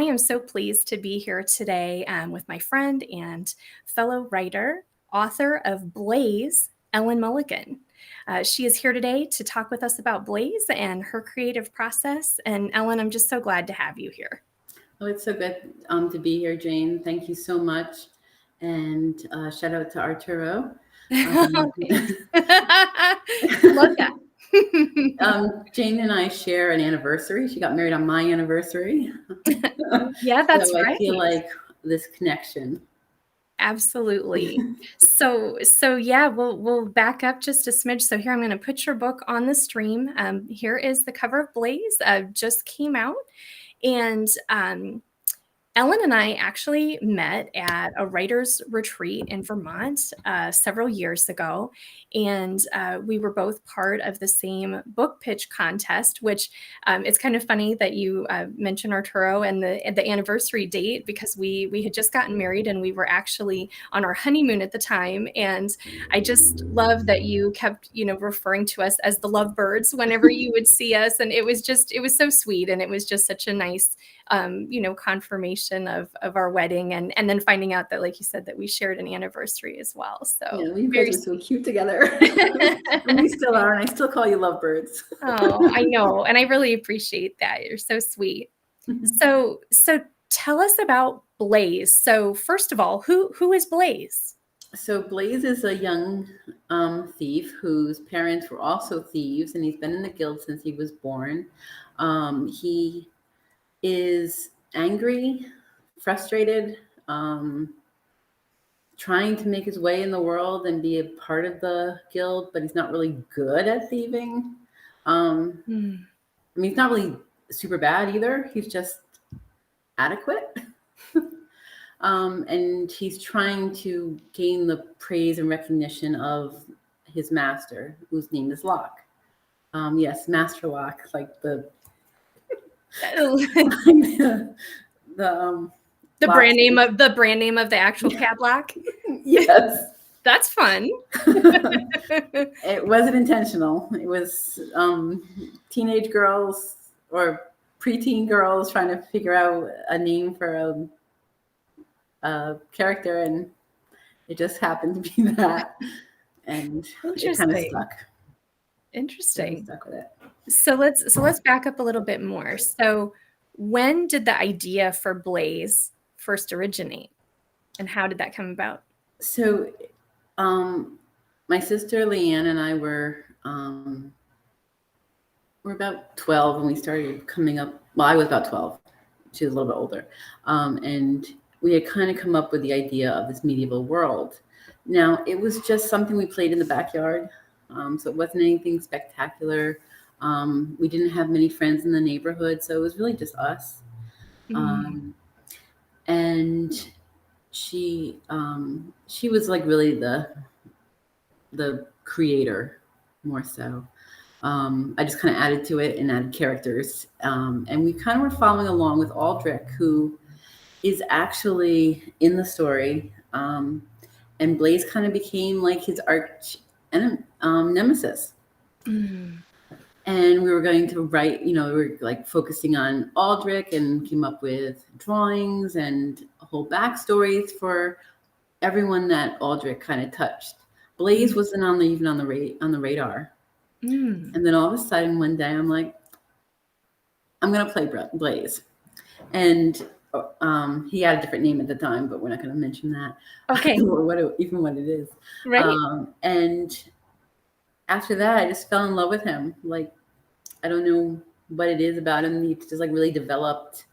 am so pleased to be here today with my friend and fellow writer, author of Blaze, Ellen Mulligan. She is here today to talk with us about Blaze and her creative process. And Ellen, I'm just so glad to have you here. Oh, it's so good to be here, Jane. Thank you so much. And shout out to Arturo. Love that. Jane and I share an anniversary. She got married on my anniversary. Yeah, that's so right. I feel like this connection. Absolutely. So yeah, we'll back up just a smidge. So here I'm going to put your book on the stream. Here is the cover of Blaze. Just came out, and Ellen and I actually met at a writer's retreat in Vermont several years ago, and we were both part of the same book pitch contest, which it's kind of funny that you mentioned Arturo and the anniversary date, because we had just gotten married and we were actually on our honeymoon at the time, and I just love that you kept referring to us as the lovebirds whenever you would see us, and it was so sweet, and it was just such a nice confirmation of our wedding, and then finding out that, like you said, that we shared an anniversary as well. So yeah, you guys are so cute together. And we still are, and I still call you lovebirds. Oh, I know, and I really appreciate that. You're so sweet. So tell us about Blaze. So first of all, who is Blaze? So Blaze is a young thief whose parents were also thieves, and he's been in the guild since he was born. He is angry, frustrated, trying to make his way in the world and be a part of the guild, but he's not really good at thieving. I mean, he's not really super bad either. He's just adequate. And he's trying to gain the praise and recognition of his master, whose name is Locke. Yes, Master Locke, like the brand name of the actual padlock. Yes, that's fun. It wasn't intentional. It was teenage girls or preteen girls trying to figure out a name for a character, and it just happened to be that, and it kind of stuck. Interesting. Stuck with it. So let's back up a little bit more. So when did the idea for Blaze first originate, and how did that come about? So my sister Leanne and I were about 12 when we started coming up. Well, I was about 12. She was a little bit older. And we had kind of come up with the idea of this medieval world. Now, it was just something we played in the backyard. So it wasn't anything spectacular. We didn't have many friends in the neighborhood, so it was really just us. And she was like really the creator more so. I just kind of added to it and added characters. And we kind of were following along with Aldrich, who is actually in the story. And Blaze kind of became like his arch nemesis. And we were going to write, we were like focusing on Aldrich and came up with drawings and whole backstories for everyone that Aldrich kind of touched. Blaze wasn't even on the radar. And then all of a sudden one day I'm like, I'm going to play Blaze. And he had a different name at the time, but we're not going to mention that. Okay. Or what it is. Right. And after that, I just fell in love with him. Like, I don't know what it is about him. He just like really developed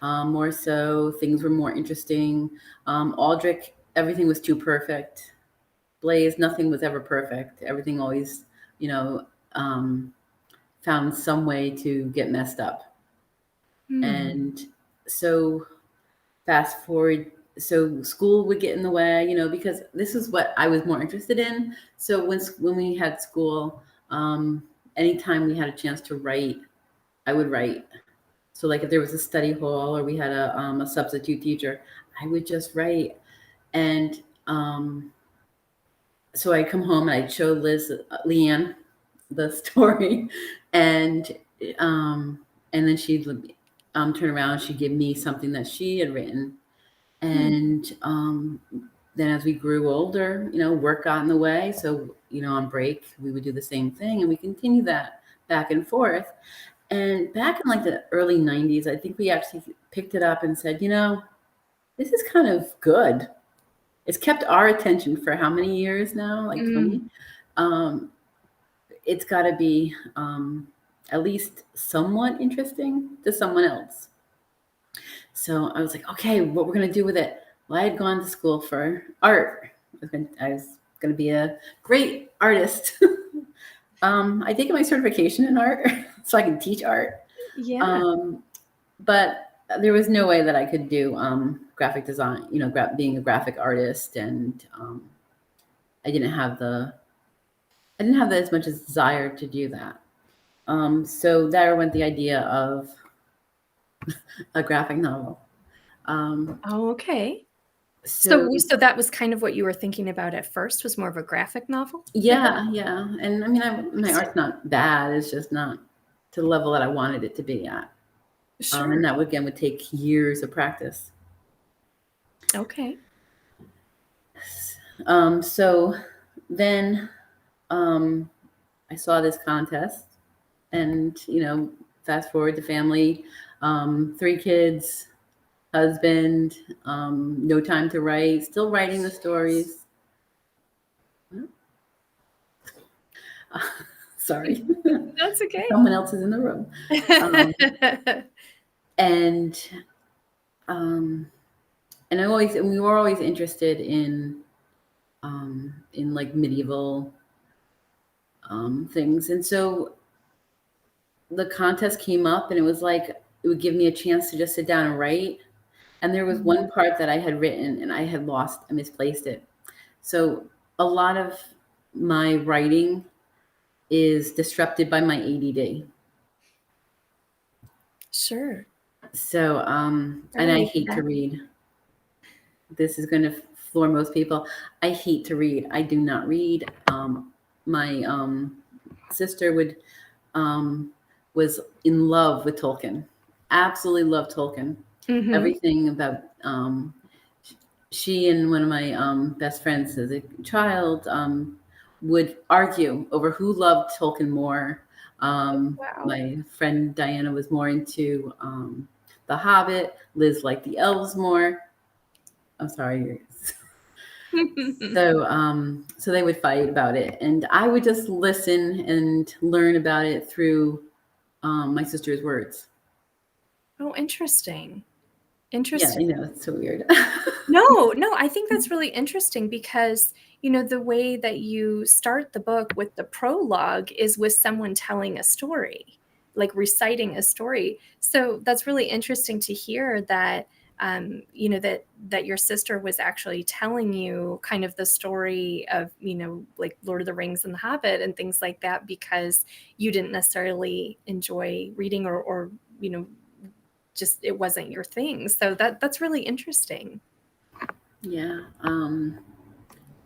more so. Things were more interesting. Aldrich, everything was too perfect. Blaze, nothing was ever perfect. Everything always, found some way to get messed up. And so fast forward, so school would get in the way, because this is what I was more interested in. So when we had school, anytime we had a chance to write, I would write. So like if there was a study hall or we had a substitute teacher, I would just write. And so I'd come home and I'd show Leanne the story, and then she'd turn around, she'd give me something that she had written. And then as we grew older, work got in the way. So, on break, we would do the same thing, and we continue that back and forth. And back in like the early 90s, I think we actually picked it up and said, this is kind of good. It's kept our attention for how many years now? Like 20? It's got to be at least somewhat interesting to someone else. So I was like, okay, what we're going to do with it? Well, I had gone to school for art. I was going to be a great artist. I did get my certification in art so I can teach art. Yeah. But there was no way that I could do graphic design, being a graphic artist. And I didn't have as much as desire to do that. So there went the idea of a graphic novel. Okay. So that was kind of what you were thinking about at first, was more of a graphic novel? Yeah. And I mean, my art's not bad. It's just not to the level that I wanted it to be at. Sure. And that would take years of practice. Okay. So then I saw this contest, and fast forward to family, 3 kids, husband, no time to write, still writing the stories. Sorry. That's okay. Someone else is in the room. And we were always interested in like medieval things. And so the contest came up, and it was like, it would give me a chance to just sit down and write. And there was one part that I had written and I had misplaced it. So a lot of my writing is disrupted by my ADD. Sure. So, and I hate to read. This is going to floor most people. I hate to read. I do not read. My sister was in love with Tolkien. Absolutely loved Tolkien. Everything about she and one of my best friends as a child would argue over who loved Tolkien more. Wow. My friend Diana was more into The Hobbit. Liz liked the elves more. I'm sorry. So they would fight about it, and I would just listen and learn about it through my sister's words. Oh, interesting. Yeah, I know, it's so weird. No, I think that's really interesting because, the way that you start the book with the prologue is with someone telling a story, like reciting a story. So that's really interesting to hear that, that your sister was actually telling you kind of the story of, like Lord of the Rings and The Hobbit and things like that, because you didn't necessarily enjoy reading or just it wasn't your thing. So that's really interesting. Yeah.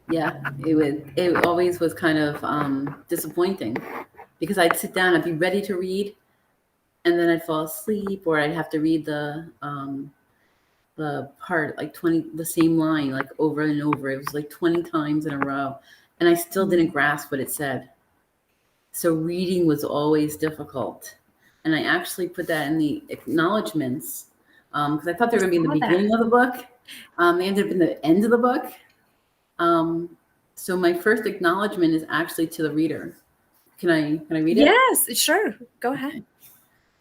It always was kind of disappointing, because I'd sit down, I'd be ready to read, and then I'd fall asleep, or I'd have to read the part like the same line like over and over. It was like 20 times in a row, and I still didn't grasp what it said. So reading was always difficult. And I actually put that in the acknowledgments, because I thought they were going to be in the beginning of the book. They ended up in the end of the book. So my first acknowledgement is actually to the reader. Can I read it? Yes, sure. Go ahead. Okay.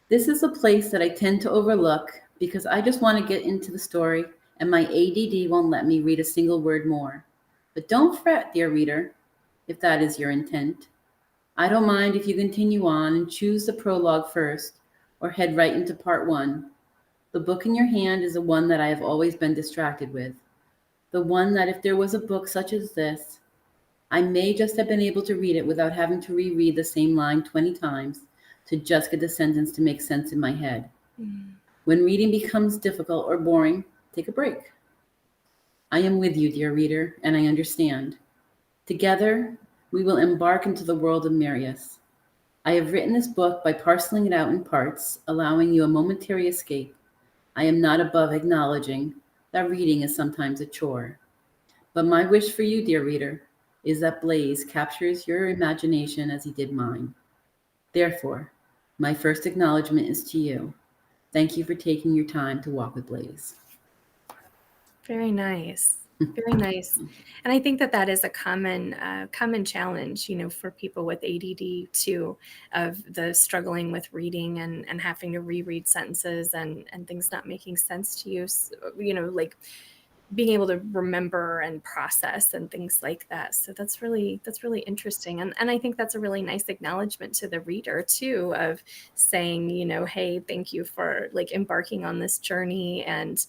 This is a place that I tend to overlook because I just want to get into the story, and my ADD won't let me read a single word more. But don't fret, dear reader, if that is your intent. I don't mind if you continue on and choose the prologue first, or head right into part 1. The book in your hand is the one that I have always been distracted with. The one that if there was a book such as this, I may just have been able to read it without having to reread the same line 20 times to just get the sentence to make sense in my head. When reading becomes difficult or boring, take a break. I am with you, dear reader, and I understand. Together, we will embark into the world of Marius. I have written this book by parceling it out in parts, allowing you a momentary escape. I am not above acknowledging that reading is sometimes a chore. But my wish for you, dear reader, is that Blaze captures your imagination as he did mine. Therefore, my first acknowledgement is to you. Thank you for taking your time to walk with Blaze. Very nice. Very nice. And I think that that is a common challenge, for people with ADD too, of the struggling with reading and having to reread sentences and things not making sense to you, like being able to remember and process and things like that. So that's really interesting. And I think that's a really nice acknowledgement to the reader too, of saying, hey, thank you for like embarking on this journey. And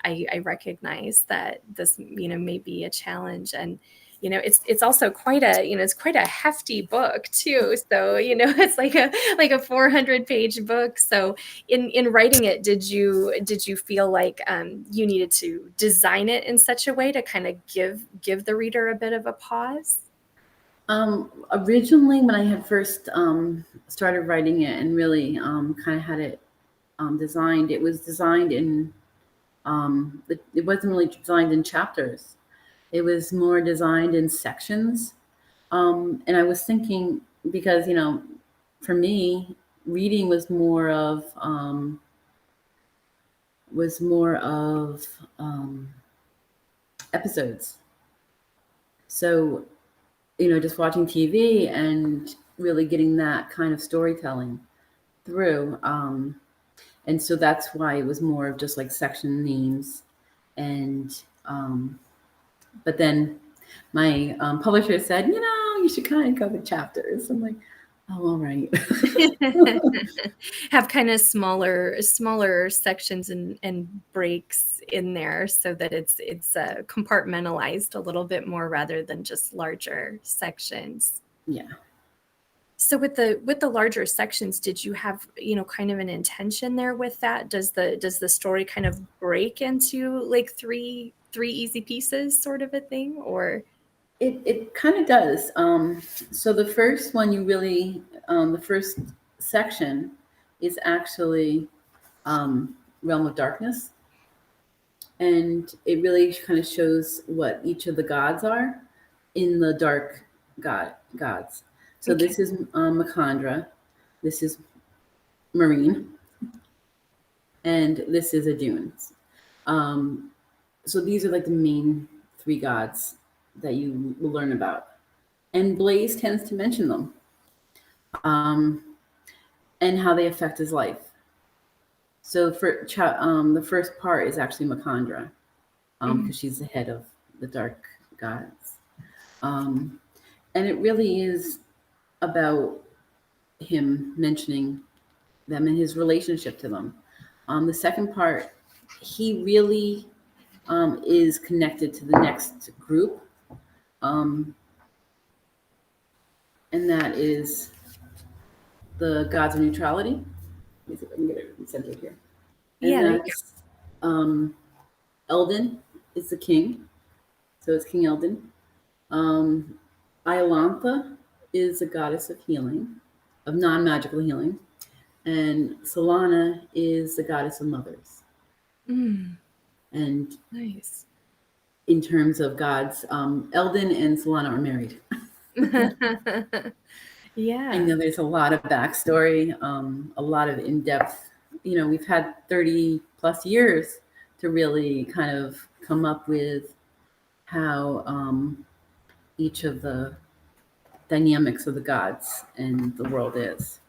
I recognize that this, may be a challenge. And, it's also quite it's quite a hefty book too. So, it's like a 400-page book. So in writing it, did you feel like you needed to design it in such a way to kind of give the reader a bit of a pause? Originally, when I had first started writing it and really kind of had it designed, it was designed in it wasn't really designed in chapters. It was more designed in sections. And I was thinking, because, for me, reading was more of episodes. So, just watching TV and really getting that kind of storytelling through. And so that's why it was more of just like section names. And but then my publisher said, you should kind of go with chapters. I'm like, oh, all right. Have kind of smaller sections and breaks in there so that it's compartmentalized a little bit more rather than just larger sections. Yeah. So with the larger sections, did you have, kind of an intention there with that? Does the story kind of break into like three easy pieces sort of a thing, or? It kind of does. So the first one, the first section is actually Realm of Darkness. And it really kind of shows what each of the gods are in the dark gods. So Okay. this is Makandra, this is Marine, and this is Adun. So these are like the main three gods that you will learn about. And Blaze tends to mention them and how they affect his life. So the first part is actually Makandra, because she's the head of the dark gods. And it really is about him mentioning them and his relationship to them. The second part, he really is connected to the next group. And that is the gods of neutrality. Let me see if I can get it centered here. And Yeah, there you that's Eldon is the king. So it's King Eldon. Iolantha is a goddess of healing, of non-magical healing. And Solana is the goddess of mothers. And nice. in terms of gods, Eldon and Solana are married. Yeah. I know there's a lot of backstory, a lot of in-depth. We've had 30 plus years to really kind of come up with how each of the dynamics of the gods and the world is.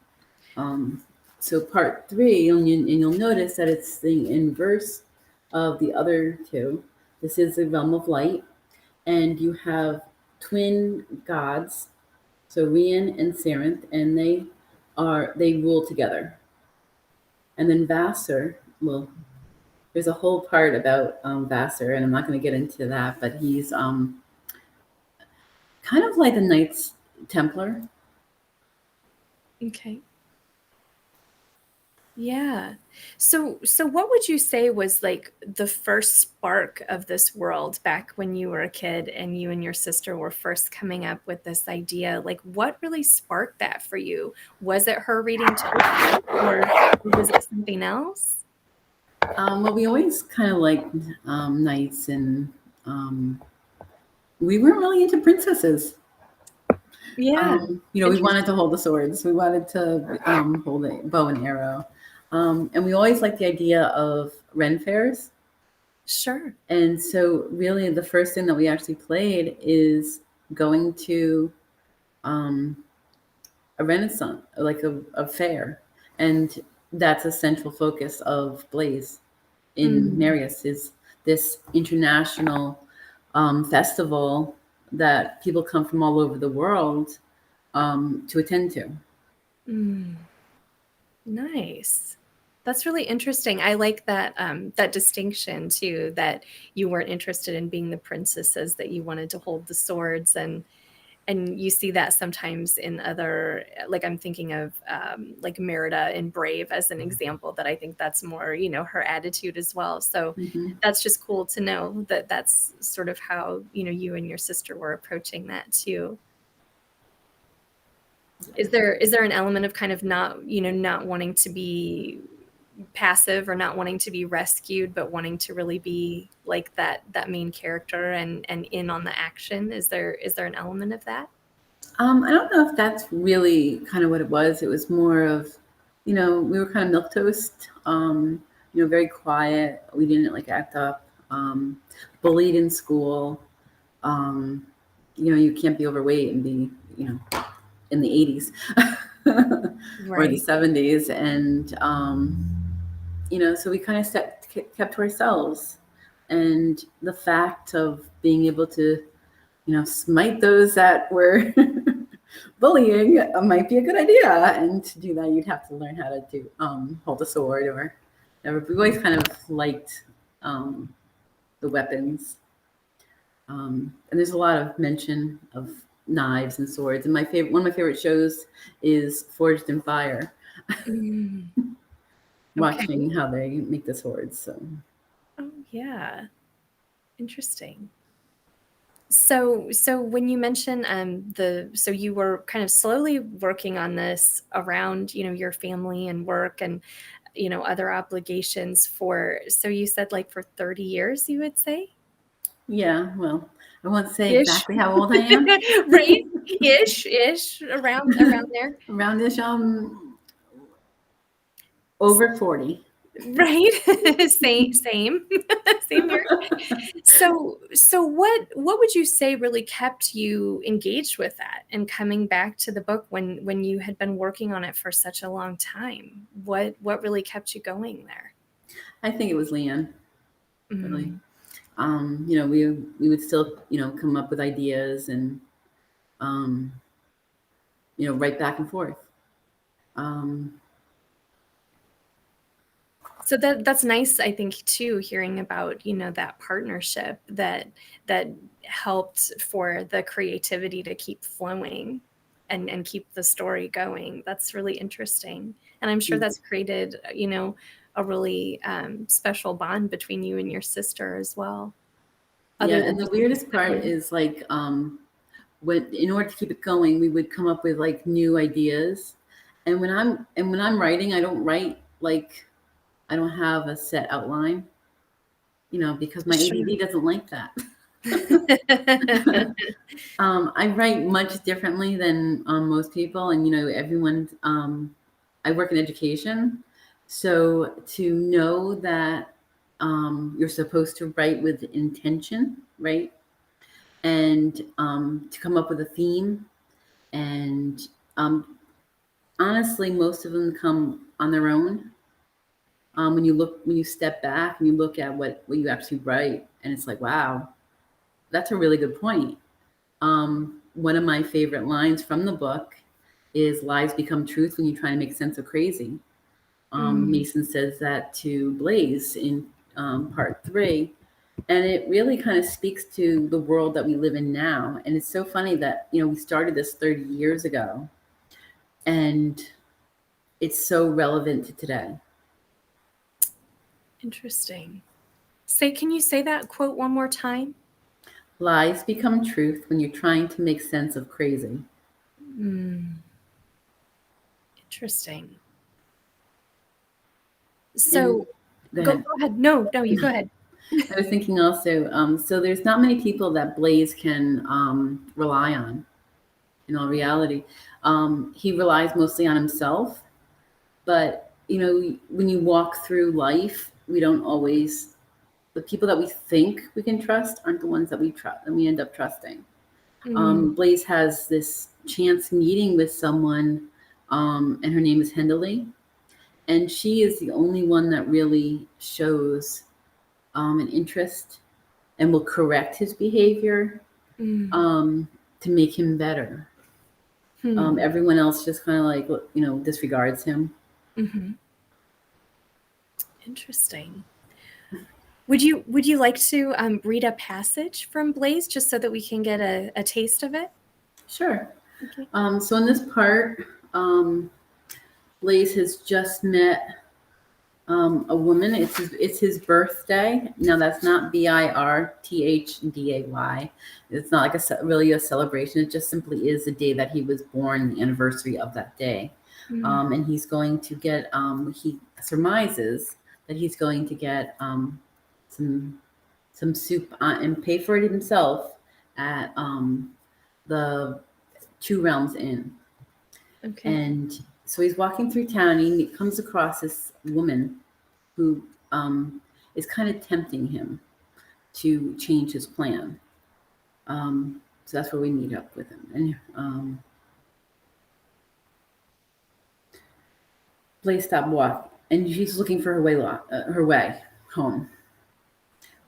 So part 3, and you'll notice that it's the inverse of the other two. This is the realm of light, and you have twin gods, so Rian and Sarenth, and they rule together. And then Vassar, well, there's a whole part about Vassar, and I'm not going to get into that, but he's kind of like a Knights Templar. Okay. Yeah. So what would you say was like the first spark of this world back when you were a kid and you and your sister were first coming up with this idea? Like what really sparked that for you? Was it her reading Tolkien or was it something else? Well, we always kind of liked knights, and um, we weren't really into princesses. Yeah. We wanted Interesting. to hold the swords. We wanted to hold a bow and arrow. And we always liked the idea of Ren fairs. Sure. And so, really, the first thing that we actually played is going to um, a Renaissance, like a fair. And that's a central focus of Blaze in Mm, Marius, is this international festival that people come from all over the world to attend to. mm. Nice. That's really interesting. I like that that distinction too, that you weren't interested in being the princesses, that you wanted to hold the swords and you see that sometimes in other like I'm thinking of like Merida in Brave as an example that I think that's more, her attitude as well. So Mm-hmm. that's just cool to know that that's sort of how, you and your sister were approaching that too. Is there an element of kind of not, not wanting to be passive or not wanting to be rescued, but wanting to really be like that main character and in on the action? Is there an element of that? I don't know if that's really kind of what it was. It was more of, we were kind of milquetoast, very quiet. We didn't like act up, bullied in school. Um, you can't be overweight and be, in the 80s or the Right. 70s. And, so we kind of kept to ourselves. And the fact of being able to, smite those that were bullying might be a good idea. And to do that, you'd have to learn how to do hold a sword or whatever. But we always kind of liked the weapons. And there's a lot of mention of knives and swords. And one of my favorite shows is Forged in Fire, Mm, okay. watching how they make the swords. So Oh, yeah. Interesting. So when you mention so you were kind of slowly working on this around, your family and work and, other obligations so you said like for 30 years, you would say? yeah, well, I won't say Ish. exactly how old I am. Right? Ish, around there. Around this, over 40. Right? Same. Same here. So what would you say really kept you engaged with that and coming back to the book when you had been working on it for such a long time? What really kept you going there? I think it was Leanne, really. Mm. We would still, come up with ideas and, um, write back and forth. Um, So that's nice, I think, too, hearing about, that partnership that helped for the creativity to keep flowing and keep the story going. That's really interesting. And I'm sure that's created, a really special bond between you and your sister as well, yeah, other than and the just being weirdest part siblings. is like, when in order to keep it going, we would come up with like new ideas. And when I'm writing, I don't write like I don't have a set outline, because my Sure. ADD doesn't like that. I write much differently than most people, and everyone. I work in education, so to know that you're supposed to write with intention, right, and to come up with a theme, and honestly, most of them come on their own. When you step back and you look at what you actually write, and it's like, wow, that's a really good point. One of my favorite lines from the book is lies become truth when you try to make sense of crazy. Mm. Mason says that to Blaze in part 3. And it really kind of speaks to the world that we live in now. And it's so funny that, we started this 30 years ago and it's so relevant to today. Interesting. Can you say that quote one more time? Lies become truth when you're trying to make sense of crazy. Interesting. And So go go ahead. ahead. No, you go ahead. I was thinking also, so there's not many people that Blaze can rely on in all reality. He relies mostly on himself, but when you walk through life, we don't always, the people that we think we can trust aren't the ones that we trust, and we end up trusting. Mm, Blaze has this chance meeting with someone, and her name is Henderly, and she is the only one that really shows an interest and will correct his behavior mm, um, to make him better. hmm, Everyone else just kind of like disregards him. mhm. Interesting. Would you like to read a passage from Blaze just so that we can get a taste of it? Sure. Okay. So in this part, Blaze has just met a woman. It's his birthday. Now that's not birthday. It's not like really a celebration. It just simply is the day that he was born, the anniversary of that day. Mm, And he's going to get. He surmises that he's going to get some soup and pay for it himself at the Two Realms Inn. okay. And so he's walking through town and he comes across this woman who is kind of tempting him to change his plan. So that's where we meet up with him. And Blaze stopped walking, and she's looking for her way home.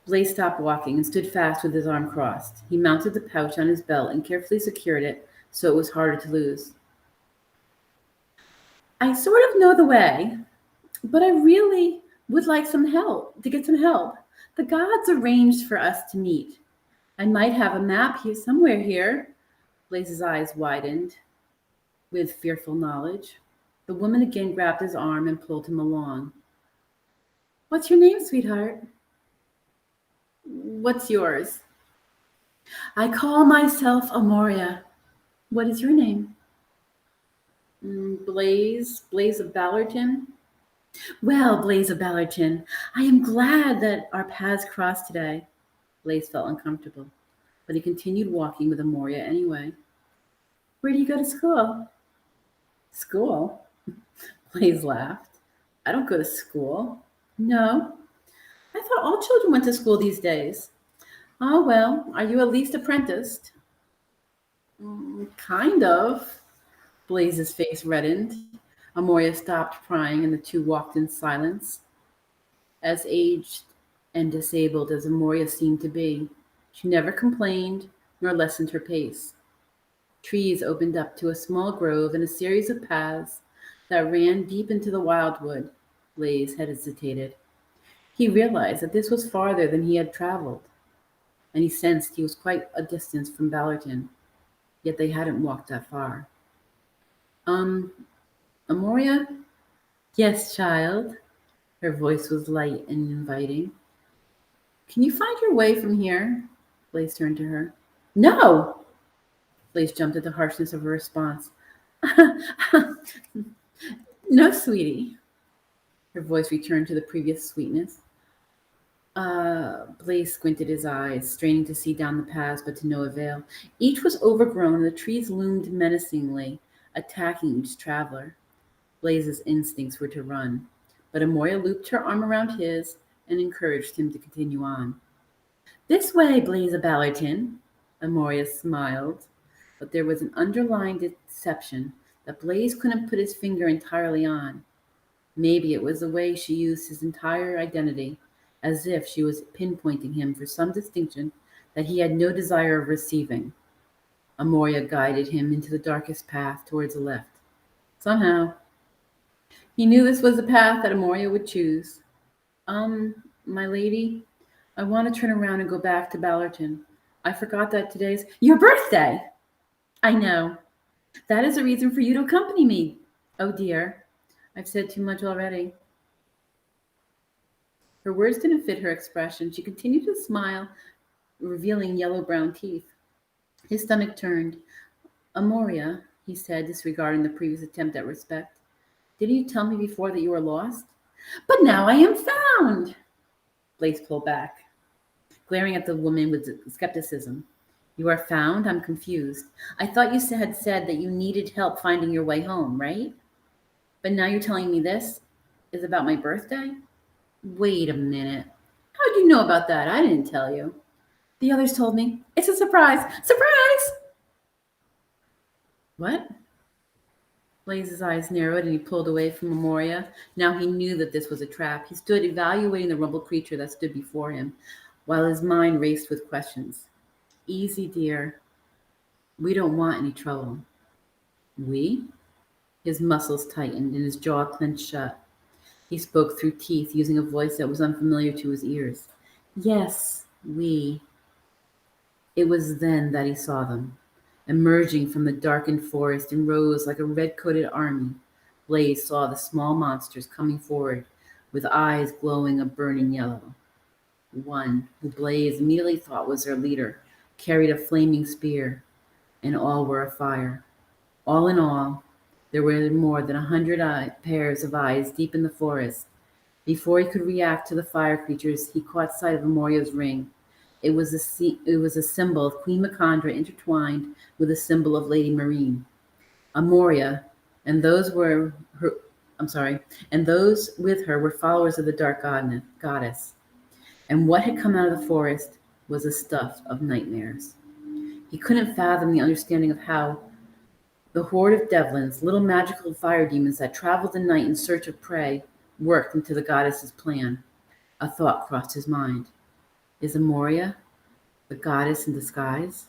Blaze stopped walking and stood fast with his arm crossed. He mounted the pouch on his belt and carefully secured it so it was harder to lose. I sort of know the way, but I really would like to get some help. The gods arranged for us to meet. I might have a map here somewhere here. Blaze's eyes widened with fearful knowledge. The woman again grabbed his arm and pulled him along. What's your name, sweetheart? What's yours? I call myself Amoria. What is your name? Blaze of Ballerton. Well, Blaze of Ballerton, I am glad that our paths crossed today. Blaze felt uncomfortable, but he continued walking with Amoria anyway. Where do you go to school? School? Blaze laughed. I don't go to school. No. I thought all children went to school these days. Oh, well, are you at least apprenticed? Kind of. Blaze's face reddened. Amoria stopped crying and the two walked in silence. As aged and disabled as Amoria seemed to be, she never complained nor lessened her pace. Trees opened up to a small grove and a series of paths that ran deep into the wildwood. Blaze hesitated. He realized that this was farther than he had traveled, and he sensed he was quite a distance from Ballerton, yet they hadn't walked that far. Um, Amoria? Yes, child. Her voice was light and inviting. Can you find your way from here? Blaze turned to her. No! Blaze jumped at the harshness of her response. No, sweetie. Her voice returned to the previous sweetness. Blaze squinted his eyes, straining to see down the paths, but to no avail. Each was overgrown, and the trees loomed menacingly, attacking each traveler. Blaze's instincts were to run, but Amoria looped her arm around his and encouraged him to continue on. This way, Blaze of Ballerton. Amoria smiled, but there was an underlying deception that Blaze couldn't put his finger entirely on. Maybe it was the way she used his entire identity, as if she was pinpointing him for some distinction that he had no desire of receiving. Amoria guided him into the darkest path towards the left. Somehow, he knew this was the path that Amoria would choose. My lady, I want to turn around and go back to Ballerton. I forgot that today's your birthday. I know. That is a reason for you to accompany me. Oh dear, I've said too much already. Her words didn't fit her expression. She continued to smile, revealing yellow-brown teeth. His stomach turned. Amoria, he said, disregarding the previous attempt at respect. Didn't you tell me before that you were lost? But now I am found! Blaze pulled back, glaring at the woman with skepticism. You are found? I'm confused. I thought you had said that you needed help finding your way home, right? But now you're telling me this is about my birthday? Wait a minute. How'd you know about that? I didn't tell you. The others told me. It's a surprise. Surprise! What? Blaze's eyes narrowed and he pulled away from Amoria. Now he knew that this was a trap. He stood evaluating the rumbled creature that stood before him, while his mind raced with questions. Easy, dear. We don't want any trouble. We? His muscles tightened and his jaw clenched shut. He spoke through teeth, using a voice that was unfamiliar to his ears. Yes, we. It was then that he saw them, emerging from the darkened forest in rows like a red-coated army. Blaze saw the small monsters coming forward, with eyes glowing a burning yellow. One, who Blaze immediately thought was their leader, carried a flaming spear, and all were afire. All in all, there were more than 100 pairs of eyes deep in the forest. Before he could react to the fire creatures, he caught sight of Amoria's ring. It was a symbol of Queen Macandra intertwined with a symbol of Lady Marine. Amoria, and those with her were followers of the Dark Goddess. And what had come out of the forest was the stuff of nightmares. He couldn't fathom the understanding of how the horde of devlins, little magical fire demons that traveled the night in search of prey, worked into the goddess's plan. A thought crossed his mind. Is Amoria the goddess in disguise?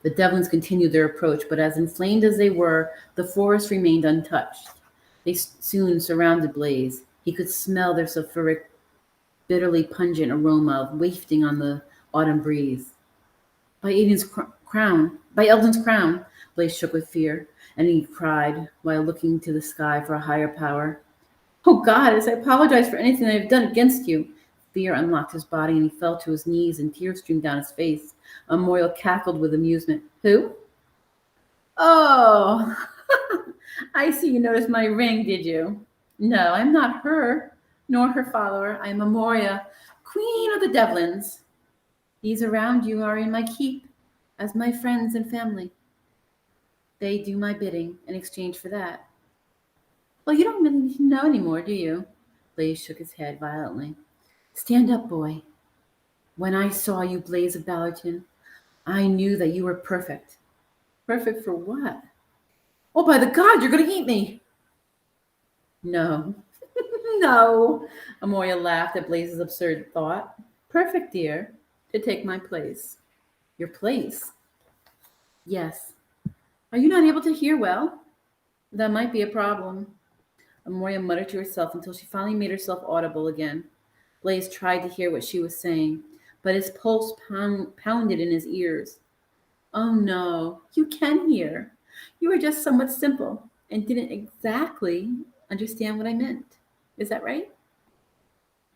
The devlins continued their approach, but as inflamed as they were, the forest remained untouched. They soon surrounded Blaze. He could smell their sulfuric, bitterly pungent aroma wafting on the autumn breeze. By Eldon's crown, Blaze shook with fear, and he cried while looking to the sky for a higher power. Oh, goddess, I apologize for anything I have done against you. Fear unlocked his body, and he fell to his knees, and tears streamed down his face. Amoria cackled with amusement. Who? Oh, I see you noticed my ring, did you? No, I'm not her, nor her follower. I am Amoria, queen of the devlins. These around you are in my keep as my friends and family. They do my bidding in exchange for that. Well, you don't really need to know anymore, do you? Blaze shook his head violently. Stand up, boy. When I saw you, Blaze of Ballerton, I knew that you were perfect. Perfect for what? Oh, by the God, you're going to eat me. No. No. Amoria laughed at Blaze's absurd thought. Perfect, dear, to take my place. Your place? Yes. Are you not able to hear well? That might be a problem. Amoria muttered to herself until she finally made herself audible again. Blaze tried to hear what she was saying, but his pulse pounded in his ears. Oh no, you can hear. You were just somewhat simple and didn't exactly understand what I meant. Is that right?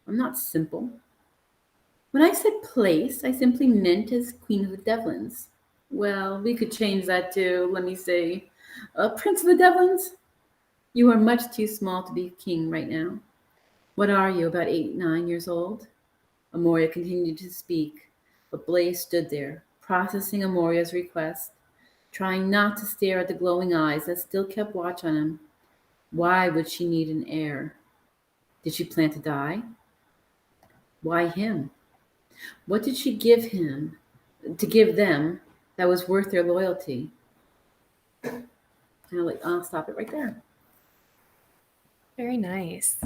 I'm not simple. When I said place, I simply meant as Queen of the Devlins. Well, we could change that to, let me say, Prince of the Devlins. You are much too small to be king right now. What are you, about 8, 9 years old? Amoria continued to speak, but Blaze stood there, processing Amoria's request, trying not to stare at the glowing eyes that still kept watch on him. Why would she need an heir? Did she plan to die? Why him? What did she give them that was worth their loyalty? And I'll stop it right there. Very nice.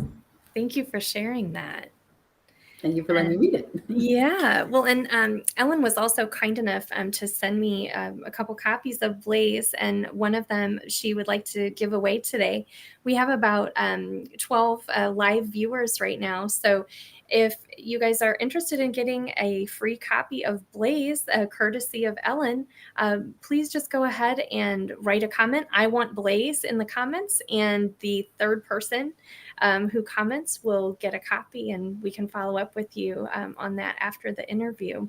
Thank you for sharing that. Thank you for letting me read it. Yeah. Well, and Ellen was also kind enough to send me a couple copies of Blaze, and one of them she would like to give away today. We have about 12 live viewers right now. So if you guys are interested in getting a free copy of Blaze, courtesy of Ellen, please just go ahead and write a comment. I want Blaze in the comments, and the third person who comments will get a copy, and we can follow up with you on that after the interview.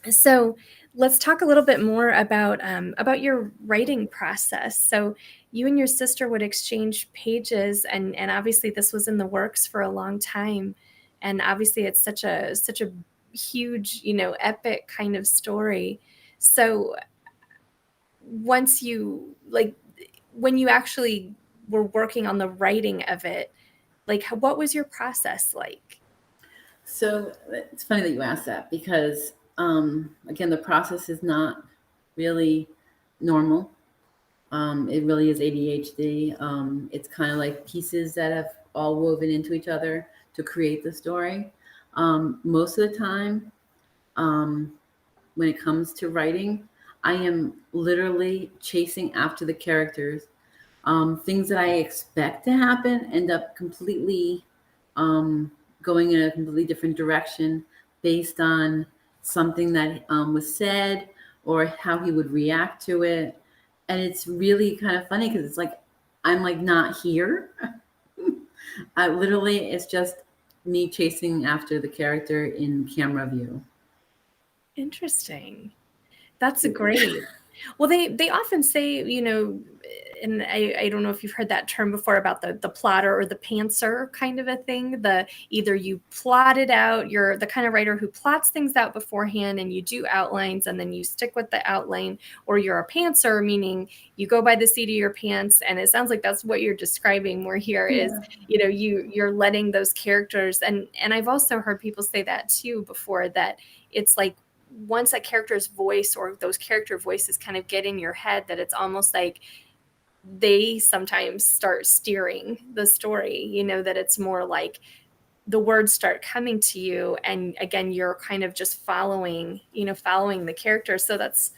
So let's talk a little bit more about your writing process. So you and your sister would exchange pages, and obviously this was in the works for a long time, and obviously it's such a huge, epic kind of story. So once you when you actually were working on the writing of it, what was your process like? So it's funny that you asked that because, again, the process is not really normal. It really is ADHD. It's kind of like pieces that have all woven into each other to create the story. Most of the time, when it comes to writing, I am literally chasing after the characters. Things that I expect to happen end up completely going in a completely different direction based on something that was said or how he would react to it. And it's really kind of funny because it's like I'm like not here. I literally, it's just me chasing after the character in camera view. Interesting. That's great. Well, they often say, and I don't know if you've heard that term before about the plotter or the pantser kind of a thing. Either you plot it out, you're the kind of writer who plots things out beforehand and you do outlines and then you stick with the outline, or you're a pantser, meaning you go by the seat of your pants. And it sounds like that's what you're describing more here is, you're letting those characters, and I've also heard people say that too before, that it's like once a character's voice or those character voices kind of get in your head, that it's almost like they sometimes start steering the story, that it's more like the words start coming to you. And again, you're kind of just following the character. So that's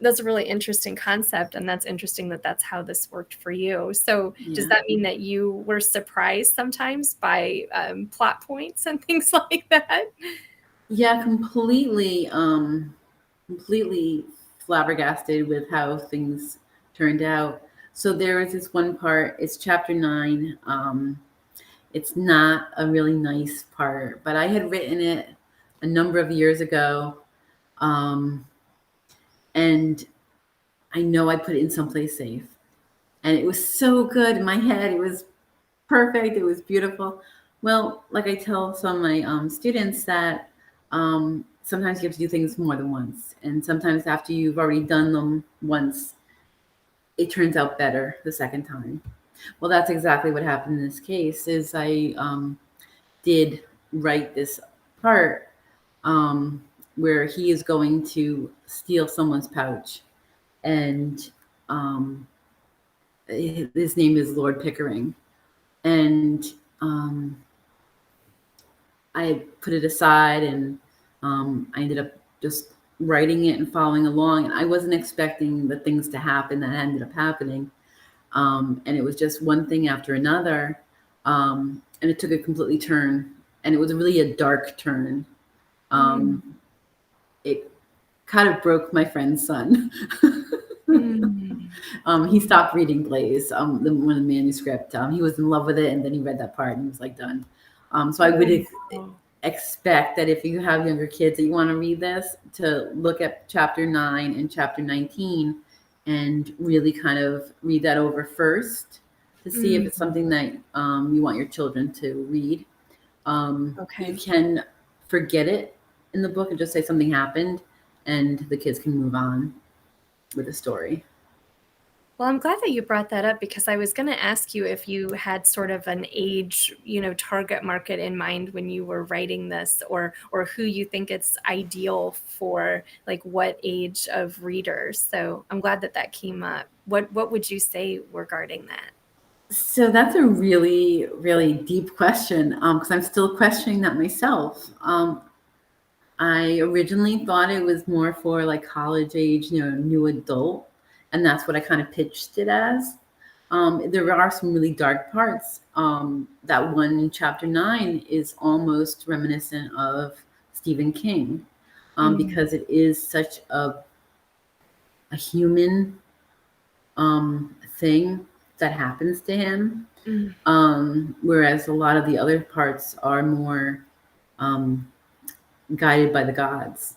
a really interesting concept. And that's interesting that that's how this worked for you. So does that mean that you were surprised sometimes by plot points and things like that? Yeah, completely flabbergasted with how things turned out. So there is this one part, it's chapter 9. It's not a really nice part, but I had written it a number of years ago. And I know I put it in someplace safe. And it was so good in my head. It was perfect. It was beautiful. Well, like I tell some of my students that sometimes you have to do things more than once. And sometimes after you've already done them once, it turns out better the second time. Well, that's exactly what happened in this case. Is I did write this part where he is going to steal someone's pouch, and his name is Lord Pickering, and I put it aside, and I ended up just writing it and following along. And I wasn't expecting the things to happen that ended up happening. And it was just one thing after another. And it took a completely turn. And it was really a dark turn. It kind of broke my friend's son. He stopped reading Blaze, one of the manuscript. He was in love with it, and then he read that part and he was like done. So I would expect that if you have younger kids that you want to read this, to look at chapter 9 and chapter 19 and really kind of read that over first to see if it's something that you want your children to read. You can forget it in the book and just say something happened, and the kids can move on with the story. Well, I'm glad that you brought that up, because I was going to ask you if you had sort of an age, target market in mind when you were writing this, or who you think it's ideal for, like what age of readers. So I'm glad that came up. What would you say regarding that? So that's a really, really deep question, because I'm still questioning that myself. I originally thought it was more for like college age, new adult. And that's what I kind of pitched it as. There are some really dark parts. That one in chapter 9 is almost reminiscent of Stephen King, because it is such a human thing that happens to him. Whereas a lot of the other parts are more guided by the gods.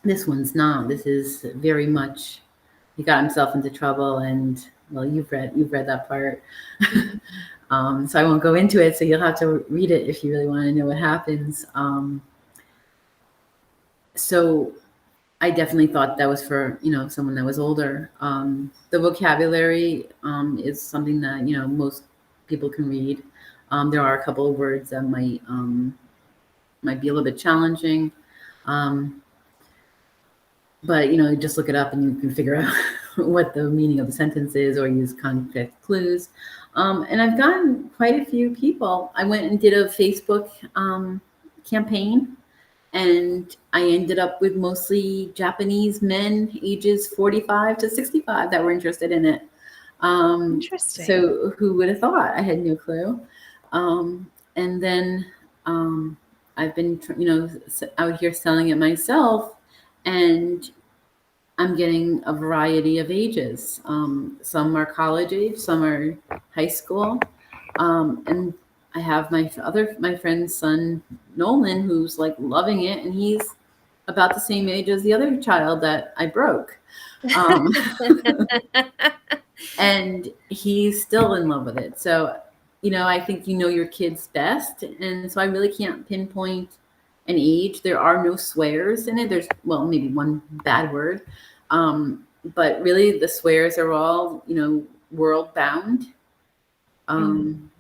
This one's not. This is very much, he got himself into trouble, and well, you've read that part. So I won't go into it. So you'll have to read it if you really want to know what happens. So I definitely thought that was for, someone that was older. The vocabulary is something that most people can read. There are a couple of words that might be a little bit challenging. But just look it up and you can figure out what the meaning of the sentence is, or use context clues. And I've gotten quite a few people. I went and did a Facebook campaign, and I ended up with mostly Japanese men ages 45 to 65 that were interested in it. Interesting. So who would have thought? I had no clue. And then I've been out here selling it myself, and I'm getting a variety of ages. Some are college age, some are high school. And I have my friend's son, Nolan, who's like loving it, and he's about the same age as the other child that I broke. And he's still in love with it. So, I think your kids best. And so I really can't pinpoint an age. There are no swears in it. There's, well, maybe one bad word. But really the swears are all, world bound. And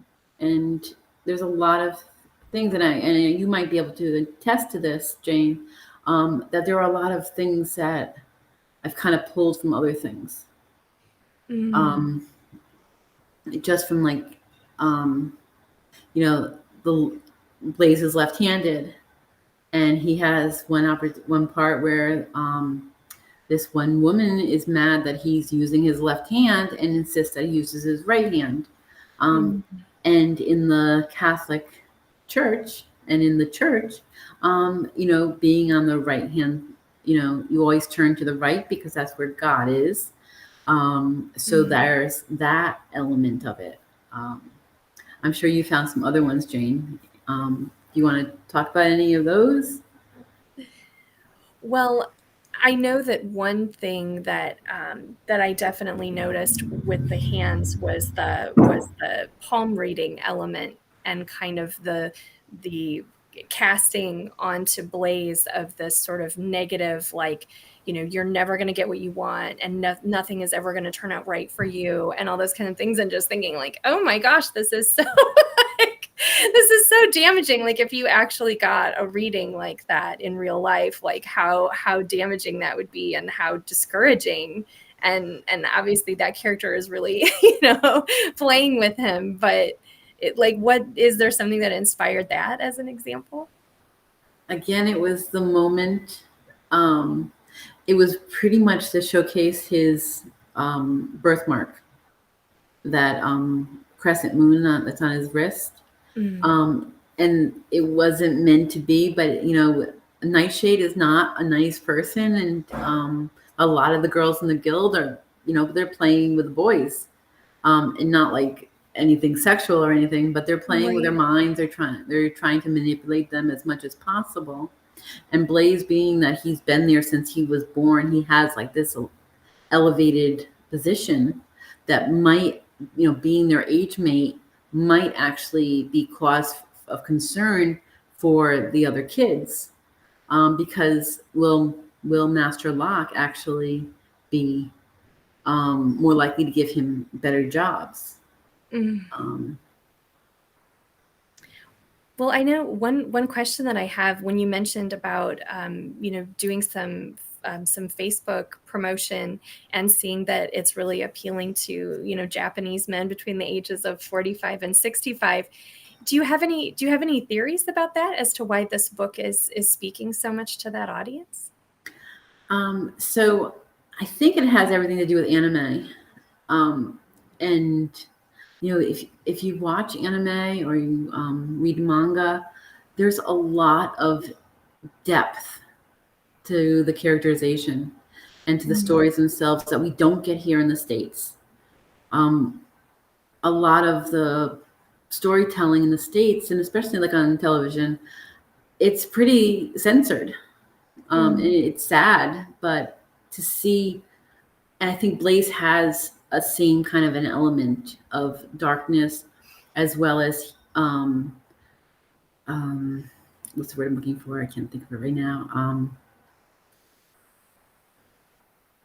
there's a lot of things, and you might be able to attest to this, Jane, that there are a lot of things that I've kind of pulled from other things. Just from like, the Blaze is left-handed, and he has one part where this one woman is mad that he's using his left hand and insists that he uses his right hand. And in the Catholic Church and in the church, being on the right hand, you always turn to the right because that's where God is. So there's that element of it. I'm sure you found some other ones, Jane. Do you want to talk about any of those? Well, I know that one thing that that I definitely noticed with the hands was the palm reading element, and kind of the casting onto Blaze of this sort of negative, like, you're never going to get what you want, and nothing is ever going to turn out right for you, and all those kind of things. And just thinking like, oh my gosh, this is so this is so damaging. Like, if you actually got a reading like that in real life, like how damaging that would be, and how discouraging. And obviously that character is really, playing with him. But what is there something that inspired that as an example? Again, it was the moment. It was pretty much to showcase his birthmark, that crescent moon that's on his wrist. And it wasn't meant to be, but Nightshade is not a nice person, and a lot of the girls in the guild are, they're playing with the boys, and not like anything sexual or anything, but they're playing with their minds. They're trying to manipulate them as much as possible. And Blaze, being that he's been there since he was born, he has like this elevated position that might, being their age mate, might actually be cause of concern for the other kids, because will Master Locke actually be more likely to give him better jobs? Well, I know one question that I have, when you mentioned about doing some Facebook promotion and seeing that it's really appealing to Japanese men between the ages of 45 and 65. Do you have any theories about that, as to why this book is speaking so much to that audience? So I think it has everything to do with anime. And if you watch anime or you read manga, there's a lot of depth to the characterization and to the stories themselves that we don't get here in the States. A lot of the storytelling in the States, and especially like on television, it's pretty censored. And it's sad, but to see, and I think Blaze has a same kind of an element of darkness, as well as what's the word I'm looking for? I can't think of it right now.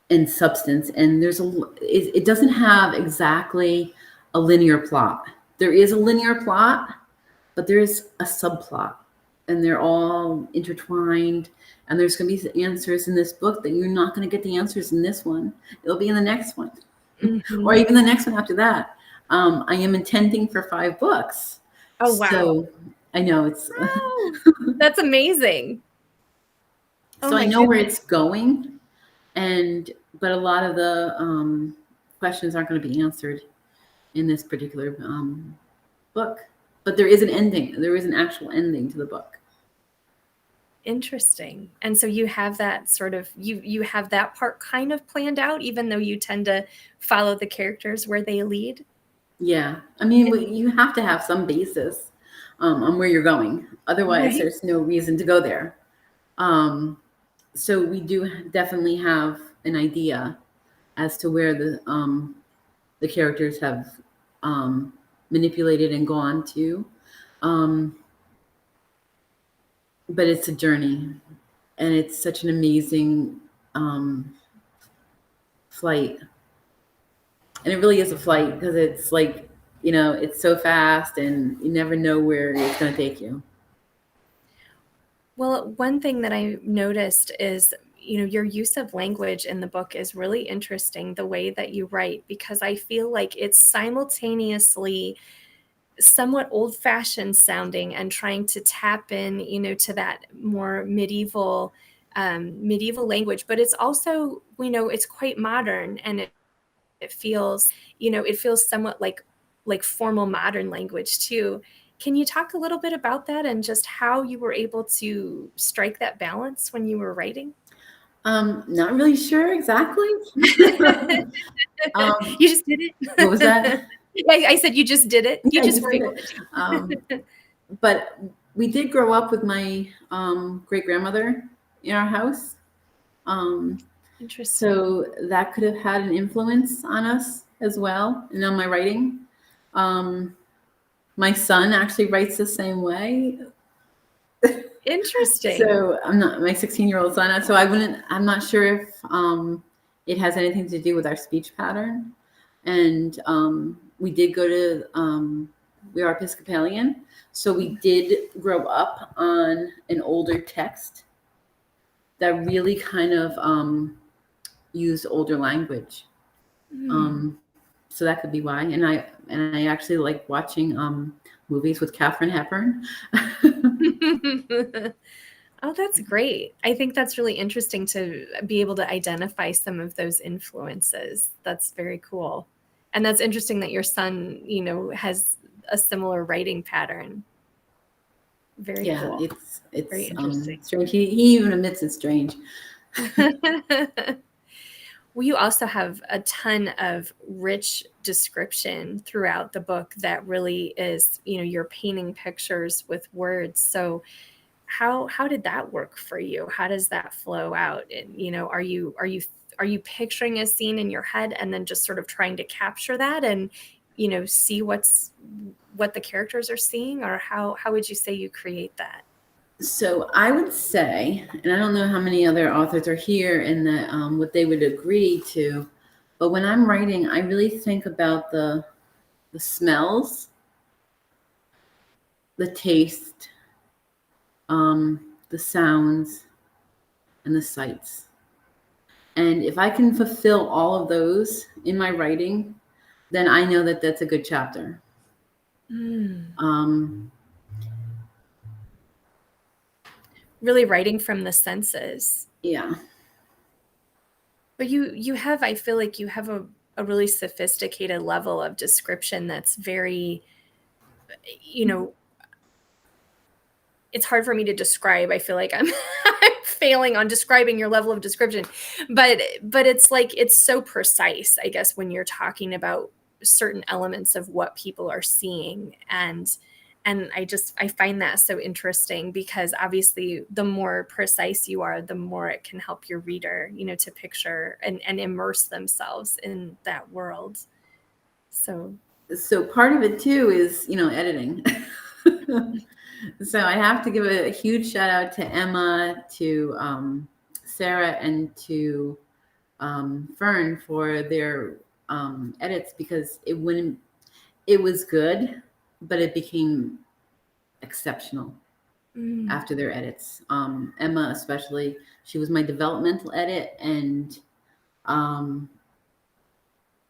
And substance, and it doesn't have exactly a linear plot. There is a linear plot, but there's a subplot, and they're all intertwined, and there's going to be answers in this book that you're not going to get the answers in this one. It'll be in the next one, or even the next one after that. I am intending for 5 books. Oh, wow. So I know it's that's amazing. So I know where it's going, but a lot of the questions aren't going to be answered in this particular book. But there is an ending. There is an actual ending to the book. Interesting. And so you have that sort of, you have that part kind of planned out, even though you tend to follow the characters where they lead? Yeah. I mean, you have to have some basis on where you're going. Otherwise, there's no reason to go there. So we do definitely have an idea as to where the characters have manipulated and gone to. But it's a journey, and it's such an amazing flight. And it really is a flight, because it's like, it's so fast, and you never know where it's going to take you. Well, one thing that I noticed is, your use of language in the book is really interesting, the way that you write, because I feel like it's simultaneously somewhat old-fashioned sounding and trying to tap in, to that more medieval language, but it's also, it's quite modern, and it feels, it feels somewhat like formal modern language too. Can you talk a little bit about that and just how you were able to strike that balance when you were writing? Not really sure exactly. You just did it? What was that? I said you just did it. You just figured it. But we did grow up with my great-grandmother in our house. Interesting. So that could have had an influence on us as well, and on my writing. My son actually writes the same way. Interesting. So I'm not my 16-year-old son. So I'm not sure if it has anything to do with our speech pattern. And we did go to, we are Episcopalian. So we did grow up on an older text that really kind of used older language. So that could be why. And I actually like watching movies with Katharine Hepburn. Oh, that's great. I think that's really interesting to be able to identify some of those influences. That's very cool. And that's interesting that your son, has a similar writing pattern. Very cool. It's very interesting. Strange. He even admits it's strange. Well, you also have a ton of rich description throughout the book that really is, you're painting pictures with words. So how did that work for you? How does that flow out? And, are you picturing a scene in your head and then just sort of trying to capture that and, see what the characters are seeing? Or how would you say you create that? So I would say, and I don't know how many other authors are here and that what they would agree to, but when I'm writing, I really think about the smells, the taste, the sounds, and the sights. And if I can fulfill all of those in my writing, then I know that that's a good chapter. Really writing from the senses. Yeah. But you have, I feel like you have a really sophisticated level of description that's very, you know, it's hard for me to describe. I feel like I'm I'm failing on describing your level of description, but it's like it's so precise, I guess, when you're talking about certain elements of what people are seeing. And I find that so interesting, because obviously the more precise you are, the more it can help your reader, to picture and immerse themselves in that world. So part of it too is, editing. So I have to give a huge shout out to Emma, to Sarah, and to Fern for their edits, because it was good, but it became exceptional after their edits. Emma especially, she was my developmental edit, and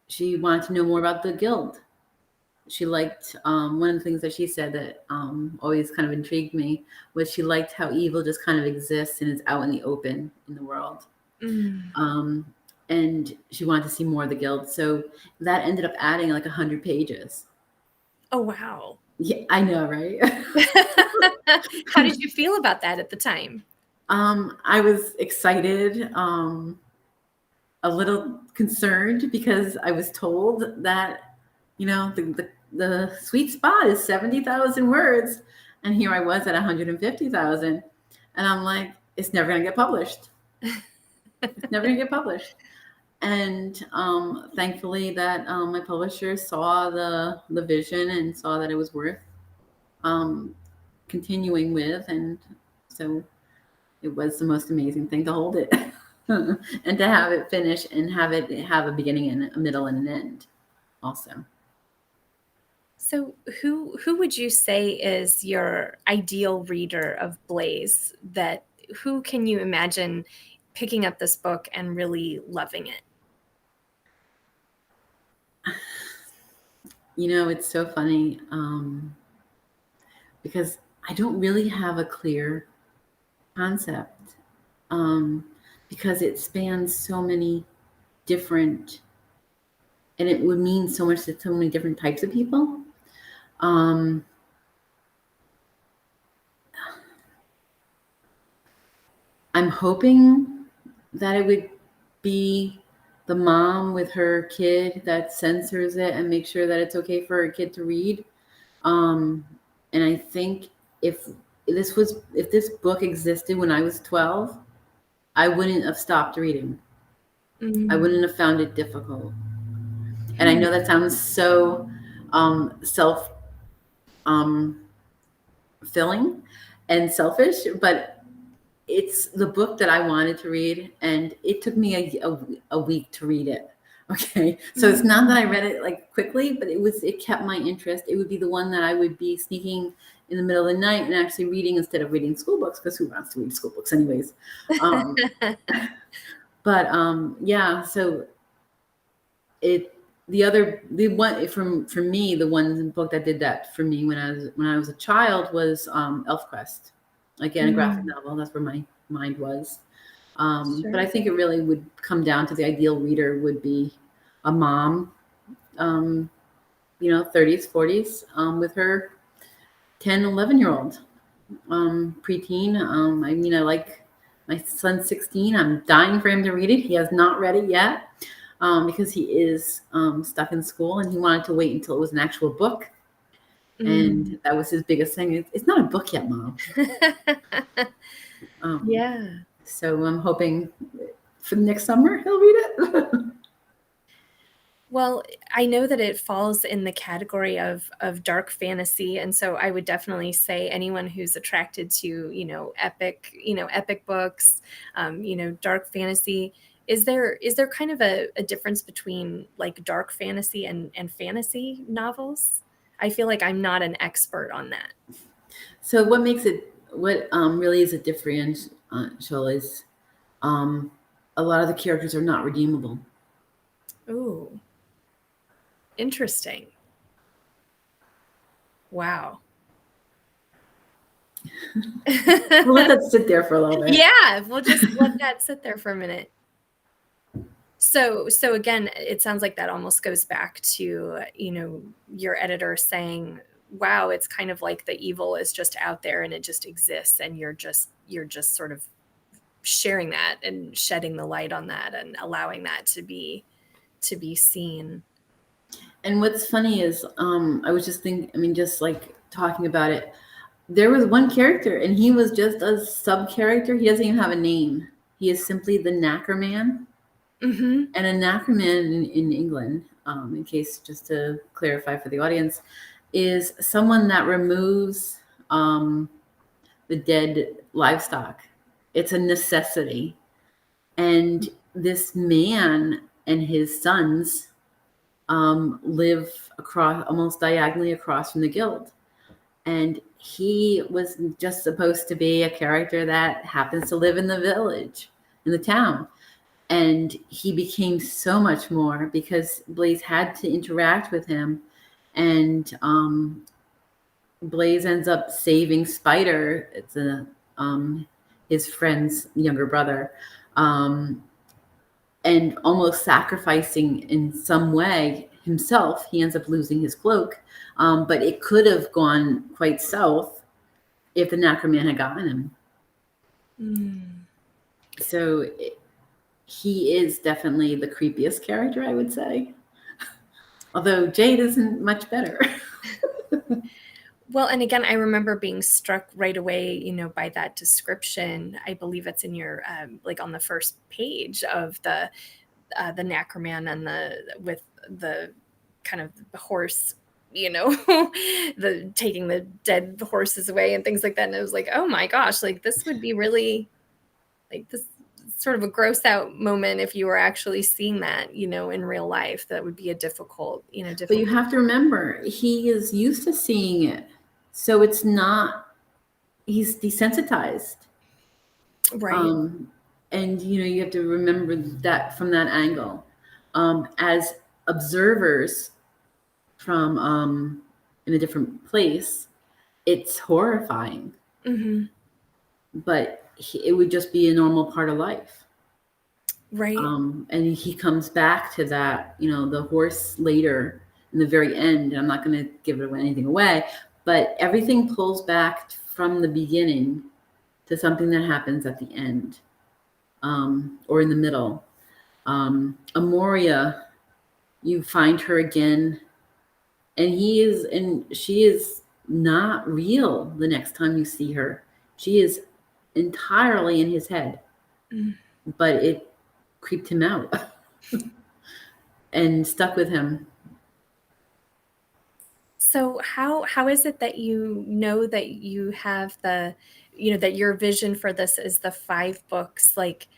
she wanted to know more about the guild. She liked, one of the things that she said that always kind of intrigued me was she liked how evil just kind of exists and is out in the open in the world. And she wanted to see more of the guild. So that ended up adding like 100 pages. Oh, wow. Yeah, I know, right? How did you feel about that at the time? I was excited, a little concerned, because I was told that, the sweet spot is 70,000 words. And here I was at 150,000. And I'm like, it's never going to get published. It's never going to get published. And thankfully that my publisher saw the vision and saw that it was worth continuing with. And so it was the most amazing thing to hold it and to have it finish and have a beginning and a middle and an end also. So who would you say is your ideal reader of Blaze? Who can you imagine picking up this book and really loving it? It's so funny, because I don't really have a clear concept, because it spans so many different, and it would mean so much to so many different types of people. I'm hoping that it would be the mom with her kid that censors it and makes sure that it's okay for her kid to read. And I think if this book existed when I was 12, I wouldn't have stopped reading. I wouldn't have found it difficult. And I know that sounds so self filling and selfish, but it's the book that I wanted to read, and it took me a week to read it. Okay. So it's not that I read it like quickly, but it kept my interest. It would be the one that I would be sneaking in the middle of the night and actually reading instead of reading school books, because who wants to read school books anyways? But yeah, so the one for me, the one book that did that for me when I was a child was ElfQuest. Again, a graphic novel. That's where my mind was. Sure. But I think it really would come down to the ideal reader would be a mom, 30s, 40s, with her 10, 11-year-old preteen. I like my son's 16. I'm dying for him to read it. He has not read it yet, because he is stuck in school, and he wanted to wait until it was an actual book. And that was his biggest thing. It's not a book yet, Mom. Yeah. So I'm hoping for next summer he'll read it. Well, I know that it falls in the category of dark fantasy, and so I would definitely say anyone who's attracted to epic books, dark fantasy. Is there kind of a difference between like dark fantasy and fantasy novels? I feel like I'm not an expert on that. So what really is a differential is a lot of the characters are not redeemable. Ooh. Interesting. Wow. We'll let that sit there for a little bit. Yeah, we'll just let that sit there for a minute. So again, it sounds like that almost goes back to, your editor saying, wow, it's kind of like the evil is just out there and it just exists, and you're just sort of sharing that and shedding the light on that and allowing that to be seen. And what's funny is, I was just thinking, just like talking about it, there was one character and he was just a sub character. He doesn't even have a name. He is simply the knacker man. Mm-hmm. And a knacker man in England, in case just to clarify for the audience, is someone that removes the dead livestock. It's a necessity. And this man and his sons live almost diagonally across from the guild. And he was just supposed to be a character that happens to live in the village, in the town. And he became so much more because Blaze had to interact with him. And Blaze ends up saving Spider. It's his friend's younger brother. And almost sacrificing in some way himself. He ends up losing his cloak. But it could have gone quite south if the knacker man had gotten him. So he is definitely the creepiest character, I would say. Although Jade isn't much better. Well, and again, I remember being struck right away, by that description. I believe it's in your, like on the first page of the knacker man and with the kind of the horse, the taking the dead horses away and things like that. And I was like, oh my gosh, like this would be really like this sort of a gross out moment if you were actually seeing that, in real life. That would be a difficult. But you have to remember, he is used to seeing it. So it's not, he's desensitized. Right. And, you have to remember that from that angle. As observers from in a different place, it's horrifying. Mm-hmm. But it would just be a normal part of life. Right. And he comes back to that, the horse later in the very end. I'm not going to give anything away, but everything pulls back from the beginning to something that happens at the end, or in the middle. Amoria, you find her again, and she is not real the next time you see her. She is entirely in his head, but it creeped him out and stuck with him. So how is it that you know that you have that your vision for this is the 5 books? Like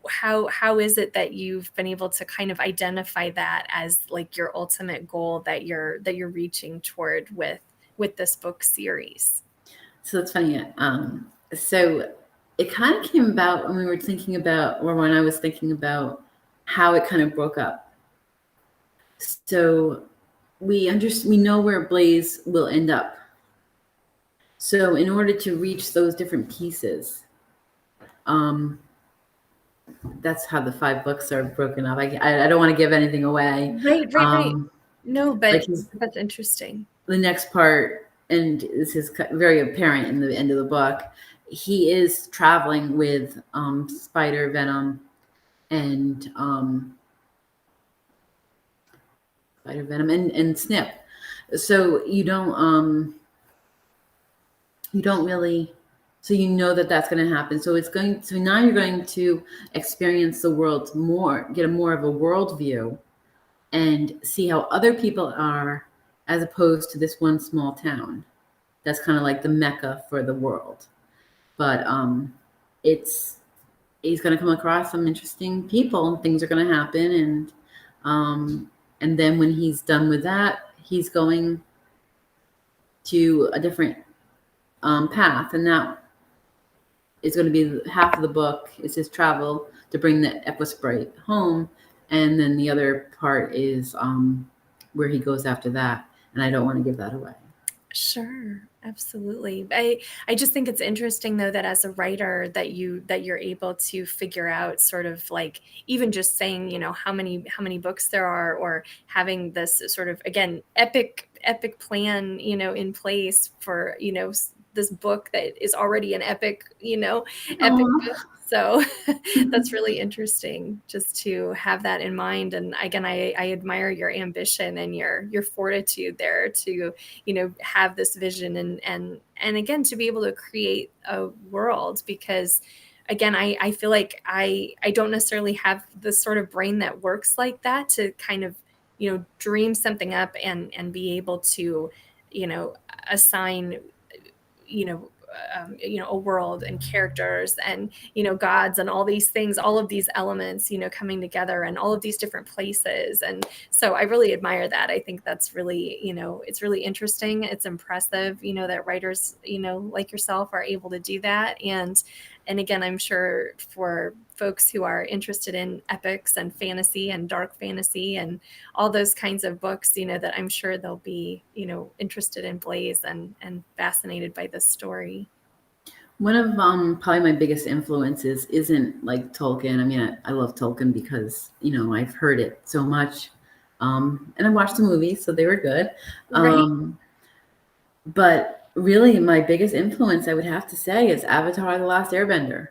how is it that you've been able to kind of identify that as like your ultimate goal that you're reaching toward with this book series? So it's funny. So it kind of came about when we were thinking about, or when I was thinking about how it kind of broke up. So we know where Blaze will end up. So in order to reach those different pieces, that's how the 5 books are broken up. I don't want to give anything away. Right. No, but like that's interesting. The next part, and this is very apparent in the end of the book, he is traveling with Spider, Venom, and Spider, Venom, and Snip. So you don't really, so you know that that's going to happen. So now you're going to experience the world more, get more of a worldview, and see how other people are, as opposed to this one small town. That's kind of like the mecca for the world. But he's going to come across some interesting people, and things are going to happen, and then when he's done with that, he's going to a different path, and that is going to be half of the book is his travel to bring the Equisprite home, and then the other part is where he goes after that, and I don't want to give that away. Sure. Absolutely. I just think it's interesting though that as a writer that you're able to figure out sort of like even just saying, how many books there are, or having this sort of, again, epic plan, in place for, this book that is already an epic Oh, book. So that's really interesting just to have that in mind. And again, I admire your ambition and your fortitude there to, have this vision and again, to be able to create a world, because again, I feel like I don't necessarily have the sort of brain that works like that to kind of, dream something up and be able to, assign, you know, a world and characters and, gods and all these things, all of these elements, coming together and all of these different places. And so I really admire that. I think that's really, it's really interesting. It's impressive, that writers, like yourself are able to do that. And again, I'm sure for folks who are interested in epics and fantasy and dark fantasy and all those kinds of books, that I'm sure they'll be, interested in Blaze and fascinated by this story. one of probably my biggest influences isn't like Tolkien. I mean, I love Tolkien because I've heard it so much, and I watched the movies, so they were good. Right. But really, my biggest influence, I would have to say, is Avatar: The Last Airbender.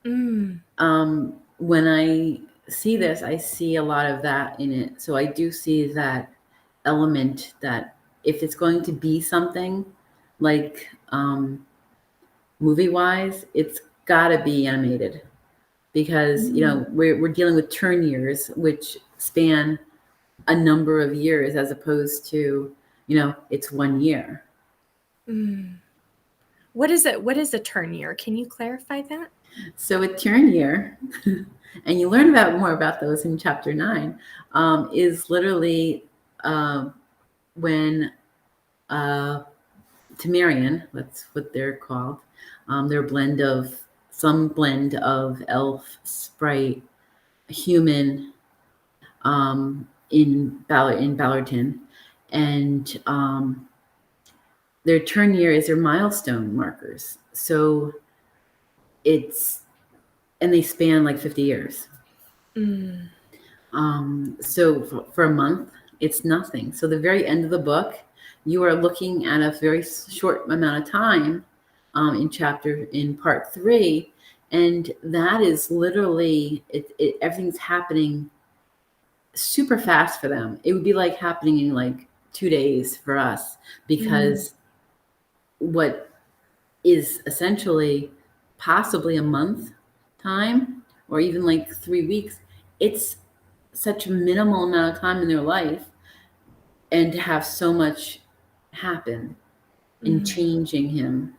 Mm. When I see this, I see a lot of that in it. So I do see that element that if it's going to be something like movie wise, it's got to be animated because we're dealing with turn years, which span a number of years as opposed to it's 1 year. Mm. What is it? What is a turn year? Can you clarify that? So a turn year, and you learn about more about those in chapter 9, is literally when Temerian, that's what they're called. They're some blend of elf, sprite, human, in Ballerton, and their turn year is their milestone markers. So and they span like 50 years. Mm. So for a month, it's nothing. So the very end of the book, you are looking at a very short amount of time in part 3, and that is literally everything's happening super fast for them. It would be like happening in like 2 days for us, because what is essentially possibly a month time or even like 3 weeks, it's such a minimal amount of time in their life, and to have so much happen in changing him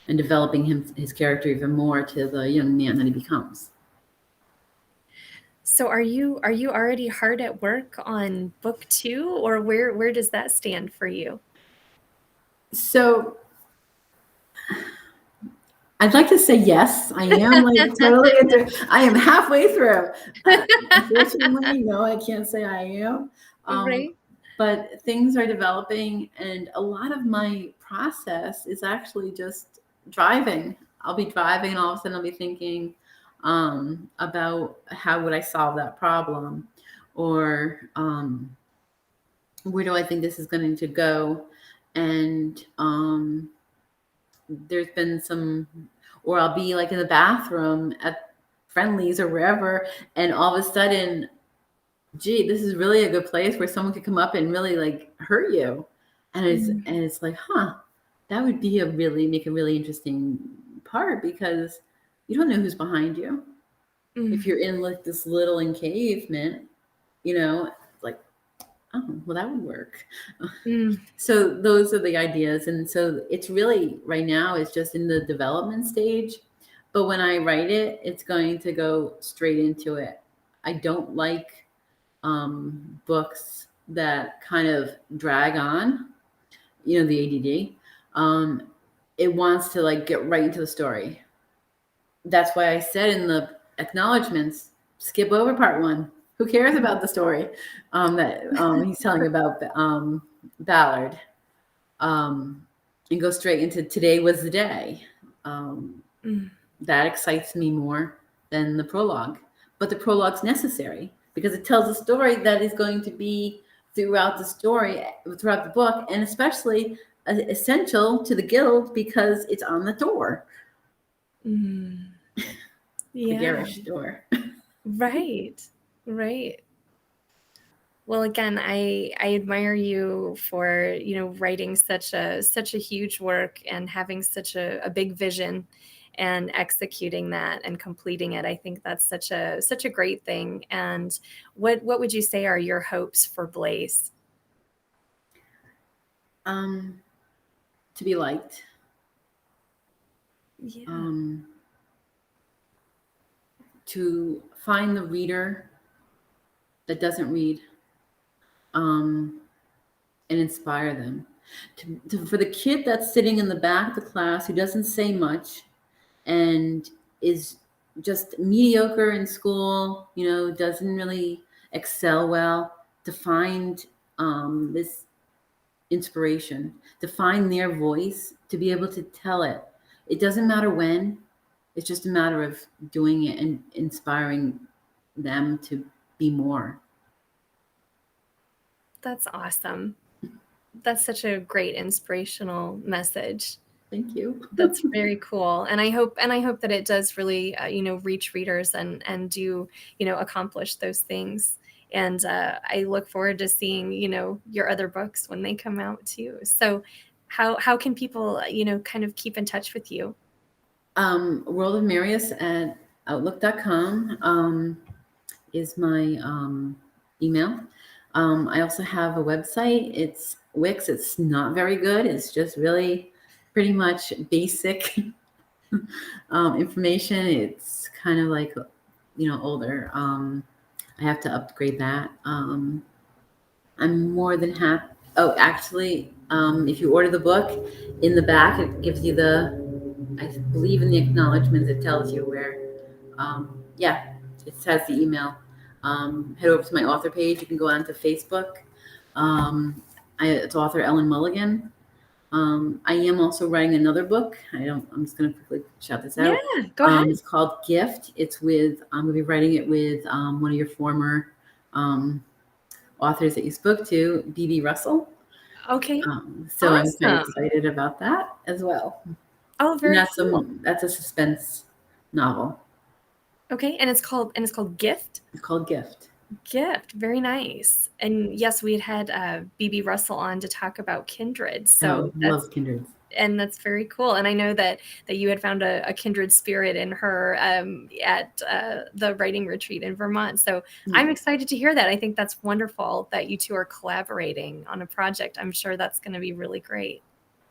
and developing his character even more to the young man that he becomes. So are you already hard at work on book 2, or where does that stand for you? So I'd like to say yes, I am like totally I am halfway through. Unfortunately, no, I can't say I am. Right. But things are developing, and a lot of my process is actually just driving. I'll be driving, and all of a sudden I'll be thinking about how would I solve that problem, or where do I think this is going to go, and there's been some, or I'll be like in the bathroom at Friendlies or wherever, and all of a sudden, gee, this is really a good place where someone could come up and really like hurt you. And it's like, that would be make a really interesting part, because you don't know who's behind you. If you're in like this little encavement, like, oh, well, that would work. So those are the ideas. And so it's really right now, it's just in the development stage. But when I write it, it's going to go straight into it. I don't like books that kind of drag on, the ADD. It wants to like get right into the story. That's why I said in the acknowledgments, skip over part 1. Who cares about the story that he's telling about Ballard? and go straight into today was the day. That excites me more than the prologue. But the prologue's necessary because it tells a story that is going to be throughout the book, and especially essential to the guild because it's on the door. The garish door. Right. Well, again, I admire you for, writing such a huge work and having such a big vision and executing that and completing it. I think that's such a great thing. And what would you say are your hopes for Blaze? To be liked. Yeah. To find the reader that doesn't read, and inspire them. For the kid that's sitting in the back of the class who doesn't say much and is just mediocre in school, doesn't really excel well, to find this inspiration, to find their voice, to be able to tell it. It doesn't matter when, it's just a matter of doing it and inspiring them to be more. That's awesome. That's such a great inspirational message. Thank you. That's very cool. And I hope that it does really, reach readers and do, accomplish those things. And I look forward to seeing, your other books when they come out too. So how can people, kind of keep in touch with you? World of Marius at outlook.com is my email. I also have a website. It's Wix. It's not very good. It's just really pretty much basic information. It's kind of like, older. I have to upgrade that. I'm more than happy. Oh, actually, if you order the book, in the back, it gives you I believe in the acknowledgments, it tells you where, it has the email. Head over to my author page. You can go onto Facebook. It's author Ellen Mulligan. I am also writing another book. I'm just going to quickly shout this out. Yeah, go ahead. It's called Gift. I'm going to be writing it with one of your former authors that you spoke to, B.B. Russell. Okay. So awesome. I'm quite excited about that as well. Oh, very cool. That's a suspense novel. Okay, and it's called Gift? It's called Gift. Gift, very nice. And yes, we had B.B. Russell on to talk about Kindred. So I love Kindred. And that's very cool. And I know that you had found a kindred spirit in her at the writing retreat in Vermont. So I'm excited to hear that. I think that's wonderful that you two are collaborating on a project. I'm sure that's going to be really great.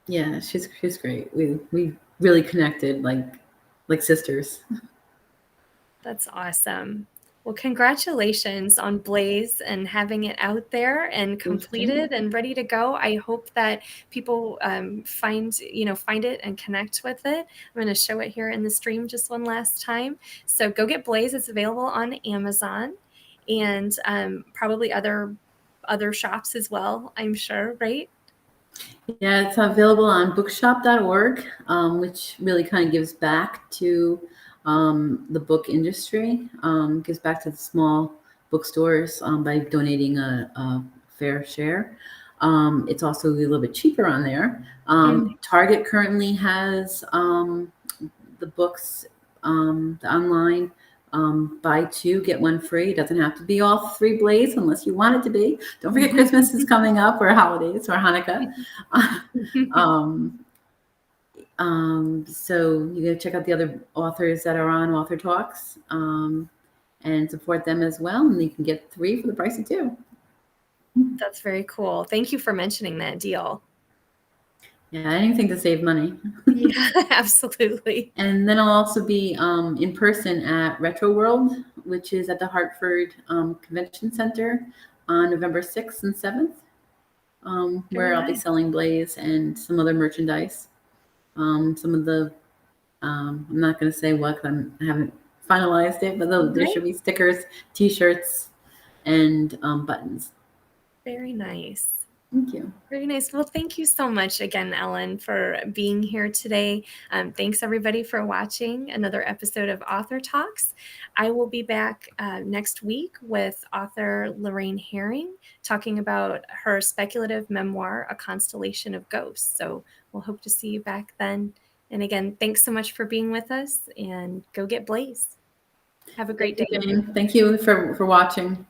Yeah, she's great. We really connected like sisters. That's awesome. Well, congratulations on Blaze and having it out there and completed and ready to go. I hope that people find it and connect with it. I'm going to show it here in the stream just one last time. So go get Blaze. It's available on Amazon and probably other shops as well, I'm sure, right? Yeah, it's available on bookshop.org, which really kind of gives back to the book industry, gives back to the small bookstores by donating a fair share. It's also a little bit cheaper on there. Target currently has the books, the online buy two, get one free. It doesn't have to be all three Blaze unless you want it to be. Don't forget Christmas is coming up, or holidays, or Hanukkah. So you got to check out the other authors that are on Author Talks and support them as well. And you can get 3 for the price of 2. That's very cool. Thank you for mentioning that deal. Yeah, anything to save money. Yeah, absolutely. And then I'll also be in person at Retro World, which is at the Hartford Convention Center on November 6th and 7th, where I'll be selling Blaze and some other merchandise. Some of the, I'm not going to say what, because I haven't finalized it, but there should be stickers, T-shirts, and buttons. Very nice. Thank you. Very nice. Well, thank you so much again, Ellen, for being here today. Thanks, everybody, for watching another episode of Author Talks. I will be back next week with author Lorraine Herring talking about her speculative memoir, A Constellation of Ghosts. So we'll hope to see you back then. And again, thanks so much for being with us, and go get Blaze. Have a great day. Thank you for watching.